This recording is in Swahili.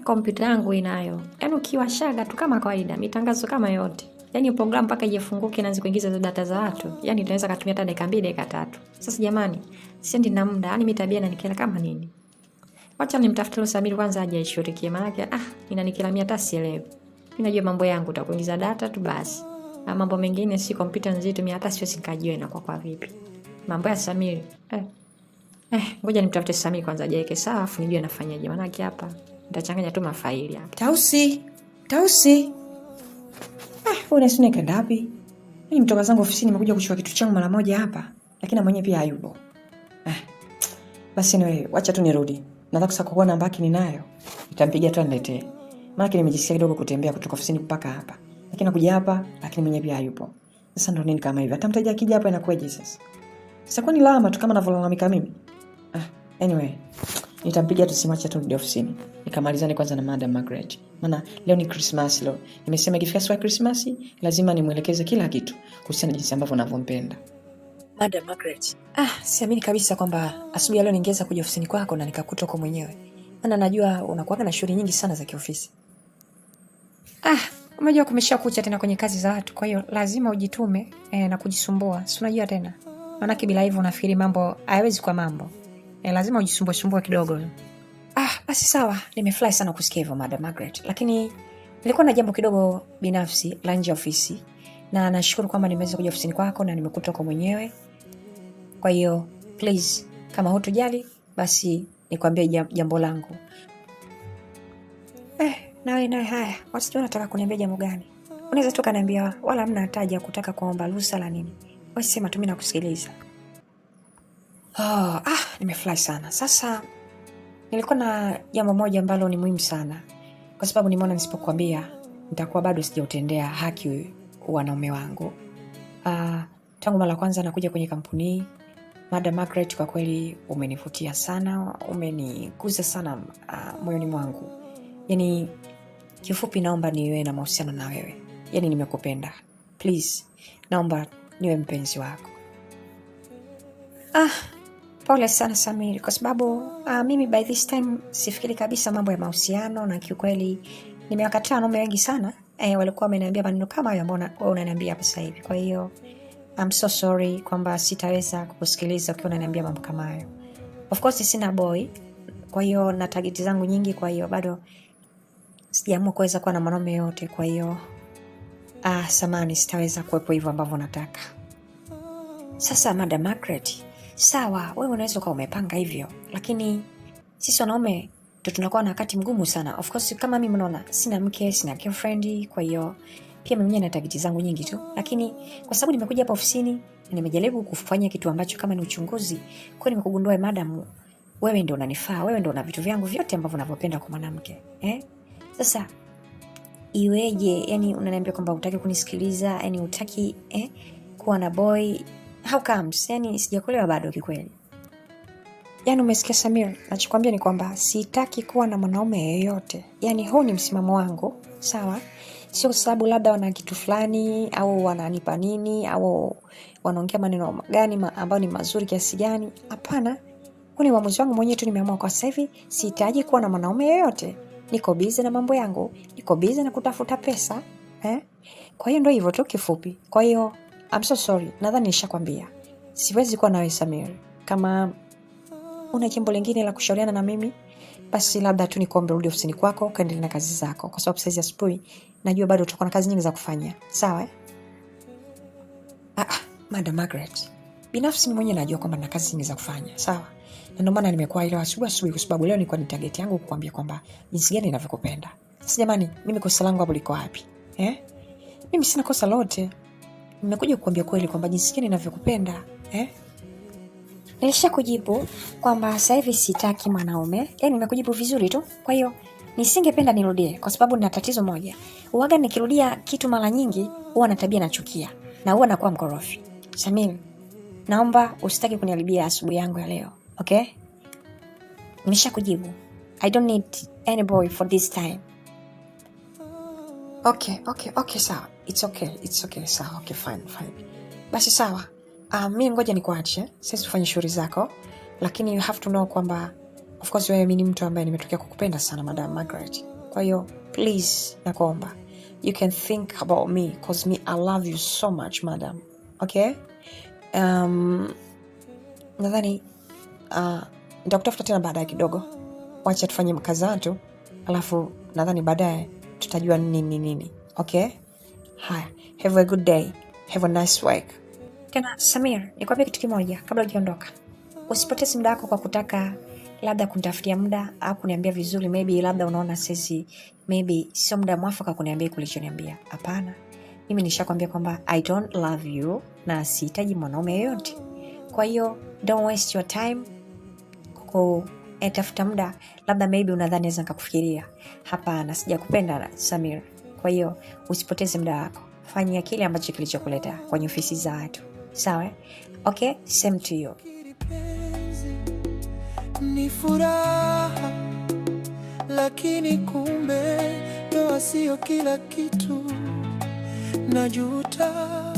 Kompyuta yangu inayo. Yaani ukiwashaga tu kama kawaida, mitangazo kama yote. Yaani program mpaka ifunguke na kuingiza hizo data za watu. Yaani inaweza kutumia hata dakika 2, dakika 3. Sasa jamani, siendi na muda. Yaani mimi tabia inanikera kama nini? Wacha nimtafute Samiri kwanza aje aishughulikie, maana inanikera mimi hata sielewi. Mimi najua mambo yangu utakuingiza data tu basi. Na mambo mengine si kompyuta nzito mimi hata siwezi nikajua inakuwa kwa vipi. Mambo ya Samiri. Ngoja nimtafute Samiri kwanza aje sawa afu nijue nafanyaje. Maana hapa nitachanganya tu mafaili hapa. Tausi. Wewe unasema kaenda wapi? Mimi mtoka zangu ofisini nimekuja kuchukua kitu changu mara moja hapa, lakini na mwenyewe pia hayupo. Basi wewe acha tu nirudi. Nataka sasa kuona namba yake ninayo. Nitampigia tu aniletee. Maana nimejisikia kidogo kutembea kutoka ofisini mpaka hapa. Lakini nakuja hapa, lakini mwenyewe pia hayupo. Sasa ndo nini kama hivi? Hata mteja akija hapa inakuwaje sasa? Sasa kwani lawama tu kama navolalamika mimi? Anyway, nitampigia tu simu acha tu nirudi ofisini. Nikamalizane kwanza na Madam Margaret. Maana leo ni Christmas leo. Nimesema ikifika siku ya Christmas lazima nimuelekeze kila kitu kuhusiana na jinsi ambavyo ninavyompenda. Madam Margaret. Siamini kabisa kwamba asubuhi leo ningeweza kuja ofisini kwako na nikakuta uko mwenyewe. Maana najua unakuwa na shughuli nyingi sana za kiofisi. Unajua kumeshakucha tena kwenye kazi za watu, kwa hiyo lazima ujitume na kujisumbua. Si unajua tena. Maana bila hivyo unafikiri mambo hayawezi kwa mambo. Lazima ujisumbue kidogo. Basi sawa, nimefurahi sana kusikia hivyo Madam Margaret. Lakini nilikuwa na jambo kidogo binafsi la nje ya ofisi. Na nashukuru kwamba nimeweza kuja ofisini kwako na nimekuta uko mwenyewe. Kwa hiyo please, kama hutojali basi nikwambie jambo langu. Nawe haya, wasijua nataka kuniambia jambo gani? Unaweza tu kaniambia wala hamna hataja kutaka kuomba ruhusa la nini. Wewe sema tu mimi nakusikiliza. Nimefurahi sana. Sasa nilikuwa na jambo moja ambalo ni muhimu sana. Kwa sababu nimeona nisipokuambia nitakuwa bado sijautendea haki wanaume wangu. Tangu mara kwanza nakuja kwenye kampuni, Madam Margaret, kwa kweli umenivutia sana, umeniguza sana moyoni mwangu. Yaani kifupi naomba niwe na mahusiano na wewe. Yaani nimekupenda. Please, naomba niwe mpenzi wako. Pole sana Samiri, kwa sababu mimi by this time sifikiri kabisa mambo ya mahusiano, na kiukweli nimewakataa wanaume wengi sana. Walikuwa wameniambia maneno kama hayo ambayo wewe unaniambia hapa sasa hivi. Kwa hiyo I'm so sorry kwamba sitaweza kukusikiliza ukiwa unaniambia mambo kama hayo. Of course sina boy, kwa hiyo na target zangu nyingi, kwa hiyo bado sijaamua kuweza kuwa na mwanaume yote. Kwa hiyo samani, sitaweza kuwepo hivyo ambavyo nataka. Sasa Madam Margaret, sawa, wewe unaweza kuwa umepanga hivyo, lakini sisi wanaume ndio tunakuwa na wakati mgumu sana. Of course kama mimi mnaona sina mke, sina girlfriend, kwa hiyo pia mimi na target zangu nyingi tu. Lakini kwa sababu nimekuja hapa ofisini na nimejaribu kufanya kitu ambacho kama ni uchunguzi, kwa nimekugundua madam, wewe ndio unanifaa, wewe ndio una vitu vyangu vyote ambavyo ninavyopenda kwa mwanamke. Sasa iweje, yani unaniambia kwamba hutaki kunisikiliza, yani hutaki kuwa na boy? How comes? Yani sijakuelewa bado kikweli. Yani umesikia Samir, nachokwambia ni kwamba sitaki kuwa na mwanaume yeyote. Yani huu ni msimamo wangu, sawa? Sio kwa sababu labda wana kitu fulani au wananipa nini au wanaongea maneno gani ambayo ni mazuri kiasi gani. Hapana. Huu ni uamuzi wangu mwenyewe tu, nimeamua kwa sasa hivi sihitaji kuwa na mwanaume yeyote. Niko busy na mambo yangu, niko busy na kutafuta pesa, Kwa hiyo ndio hivyo tu kifupi. Kwa hiyo I'm so sorry. Nadhani nishakwambia siwezi kuwa nawe Samir. Kama una jambo lingine la kushauriana na mimi, basi labda tu nikuombe rudi ofisini kwako kaendelee na kazi zako, kwa sababu sasa asubuhi najua bado utakuwa na kazi nyingi za kufanya. Sawa? Madam Margaret, binafsi mimi mwenyewe najua kwamba nina kazi nyingi za kufanya. Sawa? Na ndio maana nimekuwa ile asubuhi kwa sababu leo nilikuwa ni target yangu kukuambia kwamba jinsi gani ninavyokupenda. Sasa jamani, mimi kosa langu hapo liko wapi? Mimi sina kosa lote. Nimekuja kukuambia kweli kwamba jinsi gani ninavyokupenda. Nilishakujibu kwamba sasa hivi sitaki mwanaume. Nimekujibu vizuri tu. Kwa hiyo nisingependa nirudie kwa sababu nina tatizo moja. Uwaga nikirudia kitu mara nyingi huwa na tabia nachukia na huwa nakuwa mkorofi. Samir, naomba usitaki kuniharibia asubuhi yangu ya leo. Okay? Nimeshakujibu. I don't need any boy for this time. Okay, sawa. It's okay, sawa. Okay, fine. Basi sawa. Mimi ngoja nikuache. Sasa ufanye shughuli zako. Lakini you have to know kwamba Of course wewe mimi ni mtu ambaye nimetokea kukupenda sana Madam Margaret. Kwa hiyo please nakuomba, you can think about me because me I love you so much madam. Okay? Nadhani nitakutafuta tena baadaye kidogo. Wacha tufanye mkazatu, alafu nadhani baadaye tutajua nini. Okay? Hi. Have a good day. Have a nice week. Tena Samir, nikwambie kitu kimoja kabla hujaondoka. Usipoteze muda wako kwa kutaka labda kunitafutia muda au kuniambia vizuri, maybe labda unaona sisi maybe sio muda mwafaka kuniambia kulichoniambia. Hapana. Mimi nishakwambia kwamba I don't love you na sihitaji mwanaume yoyote. Kwa hiyo don't waste your time tafuta muda labda maybe unadhani naweza nikakufikiria. Hapana, sijakupenda Samir. Kwa hiyo usipoteze muda wako. Fanya kile ambacho kilichokuleta kwenye ofisi za watu. Sawa? Okay? Same to you. Ni furaha lakini kumbe ndoa sio kila kitu. Najuta